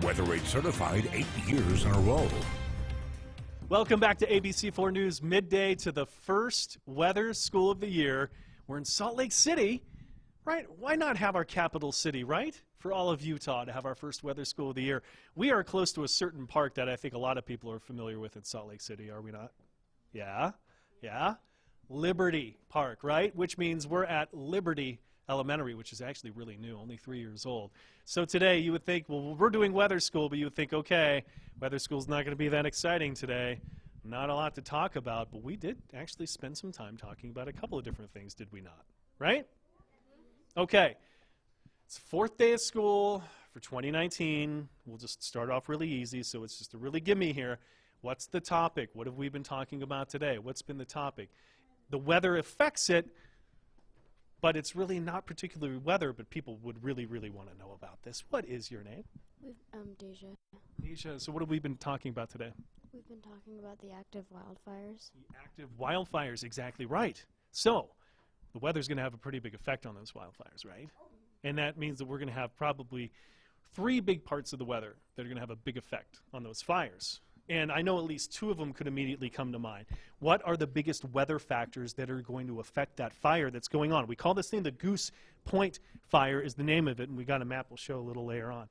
Weather Rate certified 8 years in a row. Welcome back to ABC4 News Midday to the first weather school of the year. We're in Salt Lake City, right? Why not have our capital city, right? For all of Utah to have our first weather school of the year. We are close to a certain park that I think a lot of people are familiar with in Salt Lake City, are we not? Yeah? Liberty Park, right? Which means we're at Liberty Elementary, which is actually really new, only 3 years old. So today you would think, well, we're doing weather school, but you would think, okay, weather school's not going to be that exciting today. Not a lot to talk about, but we did actually spend some time talking about a couple of different things, did we not? Right? Okay. It's fourth day of school for 2019. We'll just start off really easy, so it's just a really gimme here. What's the topic? What have we been talking about today? What's been the topic? The weather affects it, but it's really not particularly weather, but people would really, really want to know about this. What is your name? Deja. Deja. So what have we been talking about today? We've been talking about the active wildfires. The active wildfires, exactly right. So the weather's going to have a pretty big effect on those wildfires, right? And that means that we're going to have probably 3 big parts of the weather that are going to have a big effect on those fires. And I know at least 2 of them could immediately come to mind. What are the biggest weather factors that are going to affect that fire that's going on? We call this thing the Goose Point Fire is the name of it, and we got a map we'll show a little later on.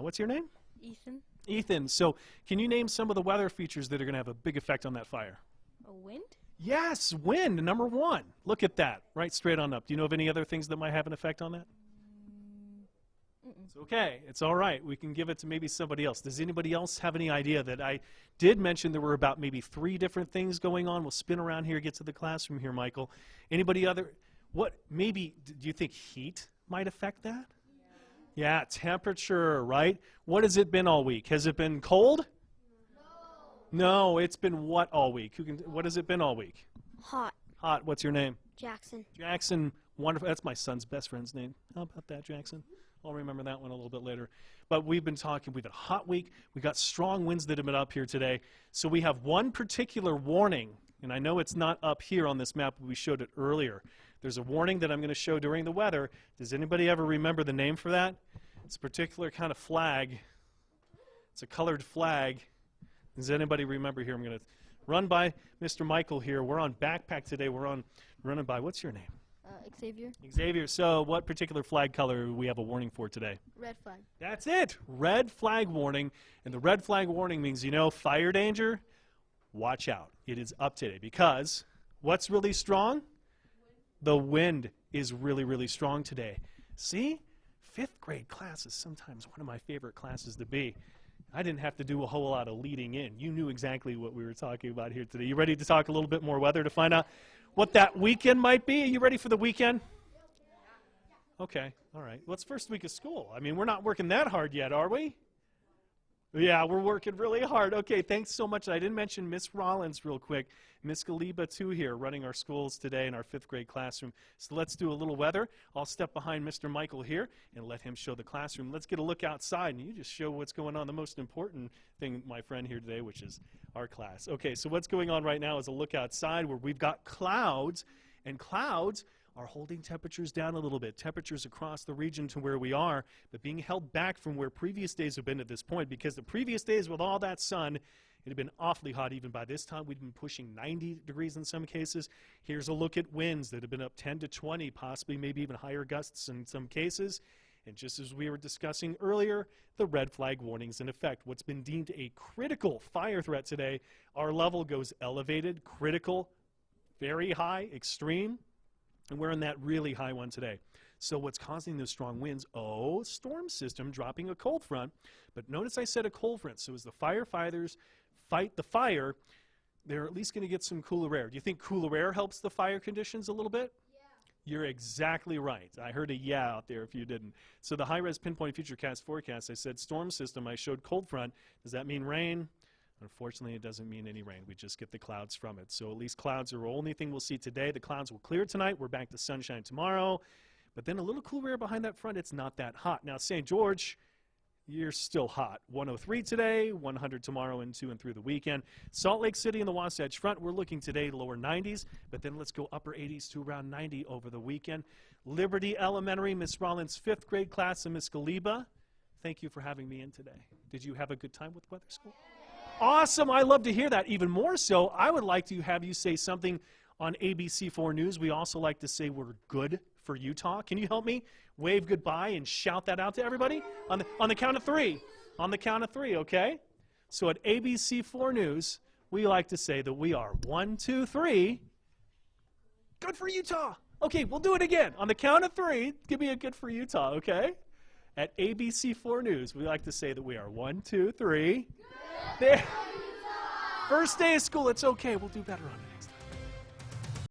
What's your name? Ethan. Ethan. So can you name some of the weather features that are going to have a big effect on that fire? A wind? Yes, wind, number 1. Look at that, right straight on up. Do you know of any other things that might have an effect on that? It's okay. It's all right. We can give it to maybe somebody else. Does anybody else have any idea that I did mention there were about maybe 3 different things going on? We'll spin around here, get to the classroom here, Michael. Anybody other? What, maybe, do you think heat might affect that? Yeah, temperature, right? What has it been all week? Has it been cold? No, it's been what all week? What has it been all week? Hot. Hot. What's your name? Jackson. Jackson. Wonderful. That's my son's best friend's name. How about that, Jackson? I'll remember that one a little bit later. But we've been talking, we've had a hot week. We've got strong winds that have been up here today. So we have one particular warning, and I know it's not up here on this map, but we showed it earlier. There's a warning that I'm going to show during the weather. Does anybody ever remember the name for that? It's a particular kind of flag. It's a colored flag. Does anybody remember here? I'm going to run by Mr. Michael here. We're on backpack today. We're running by, what's your name? Xavier. Xavier. So what particular flag color do we have a warning for today? Red flag. That's it. Red flag warning. And the red flag warning means, you know, fire danger. Watch out. It is up today because what's really strong? The wind is really, really strong today. See? 5th grade class is sometimes one of my favorite classes to be. I didn't have to do a whole lot of leading in. You knew exactly what we were talking about here today. You ready to talk a little bit more weather to find out what that weekend might be? Are you ready for the weekend? Okay, all right. Well, it's first week of school. I mean, we're not working that hard yet, are we? Yeah, we're working really hard. Okay, thanks so much. I didn't mention Miss Rollins real quick. Miss Galiba, too, here, running our schools today in our 5th grade classroom. So let's do a little weather. I'll step behind Mr. Michael here and let him show the classroom. Let's get a look outside, and you just show what's going on, the most important thing, my friend here today, which is our class. Okay, so what's going on right now is a look outside where we've got clouds, and clouds are holding temperatures down a little bit. Temperatures across the region to where we are, but being held back from where previous days have been at this point, because the previous days with all that sun, it had been awfully hot. Even by this time, we'd been pushing 90 degrees in some cases. Here's a look at winds that have been up 10 to 20, possibly maybe even higher gusts in some cases. And just as we were discussing earlier, the red flag warning's in effect. What's been deemed a critical fire threat today, our level goes elevated, critical, very high, extreme. And we're in that really high one today. So what's causing those strong winds? Oh, storm system dropping a cold front. But notice I said a cold front. So as the firefighters fight the fire, they're at least going to get some cooler air. Do you think cooler air helps the fire conditions a little bit? Yeah. You're exactly right. I heard a yeah out there if you didn't. So the high-res pinpoint futurecast forecast, I said storm system. I showed cold front. Does that mean rain? Unfortunately, it doesn't mean any rain. We just get the clouds from it. So at least clouds are the only thing we'll see today. The clouds will clear tonight. We're back to sunshine tomorrow. But then a little cooler air behind that front. It's not that hot. Now, St. George, you're still hot. 103 today, 100 tomorrow into and through the weekend. Salt Lake City and the Wasatch Front, we're looking today lower 90s, but then let's go upper 80s to around 90 over the weekend. Liberty Elementary, Miss Rollins' 5th grade class, and Miss Galiba, Thank you for having me in today. Did you have a good time with weather school? Awesome. I love to hear that. Even more so, I would like to have you say something on ABC4 News. We also like to say we're good for Utah. Can you help me wave goodbye and shout that out to everybody? On the count of three. On the count of three, okay? So at ABC4 News, we like to say that we are 1, 2, 3. Good for Utah. Okay, we'll do it again. On the count of three, give me a good for Utah, okay? At ABC4 News, we like to say that we are 1, 2, 3. There. First day of school, it's okay. We'll do better on it next time.